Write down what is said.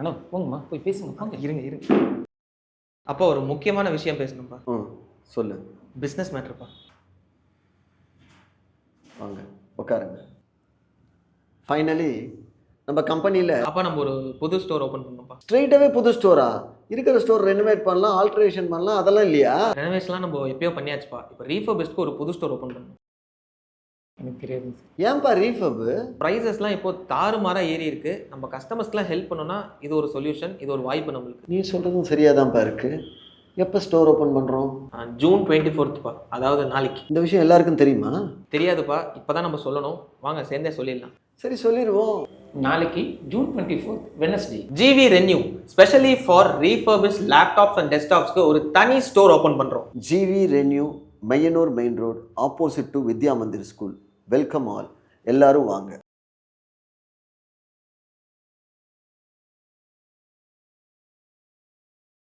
அண்ணா போங்கம்மா போய் பேசுங்க போங்க. இருங்க அப்பா ஒரு முக்கியமான விஷயம் பேசணும்ப்பா. சொல்லு. பிஸ்னஸ் மேட்டர்ப்பா. வாங்க உட்காருங்க. ஃபைனலி நம்ம கம்பெனியில் அப்பா நம்ம ஒரு புது ஸ்டோர் ஓப்பன் பண்ணோம்ப்பா. ஸ்ட்ரெயிட்டாகவே புது ஸ்டோரா? இருக்கிற ஸ்டோர் ரெனோவேட் பண்ணலாம், ஆல்ட்ரேஷன் பண்ணலாம், அதெல்லாம் இல்லையா? ரெனோவேஷன்லாம் நம்ம எப்பயோ பண்ணியாச்சுப்பா. இப்போ ரீஃபர்பிஷ்க்கு ஒரு புது ஸ்டோர் ஓப்பன் பண்ணணும். எனக்கு தெரியாது சார். ஏன்பா ரீஃபர்பு? ப்ரைஸஸ்லாம் இப்போ தாறுமாறா ஏறி இருக்கு. நம்ம கஸ்டமர்ஸ்க்குலாம் ஹெல்ப் பண்ணோம்னா இது ஒரு சொல்யூஷன், இது ஒரு வாய்ப்பு நம்மளுக்கு. நீ சொல்கிறதும் சரியாதான்ப்பா இருக்குது. எப்போ ஸ்டோர் ஓப்பன் பண்ணுறோம்? ஜூன் 24ப்பா, அதாவது நாளைக்கு. இந்த விஷயம் எல்லாருக்கும் தெரியுமா? தெரியாதுப்பா, இப்போ தான் நம்ம சொல்லணும். வாங்க சேர்ந்தே சொல்லிடலாம். சரி சொல்லிடுவோம். நாளைக்கு ஜூன் 24 வெனஸ்டே GV Renew specially for refurbish laptops and டெஸ்க்டாப்ஸ்க்கு ஒரு தனி ஸ்டோர் ஓப்பன் பண்ணுறோம். GV Renew, Mayanur main road, opposite to Vidya Mandir school. Welcome all. எல்லாரும் வாங்க.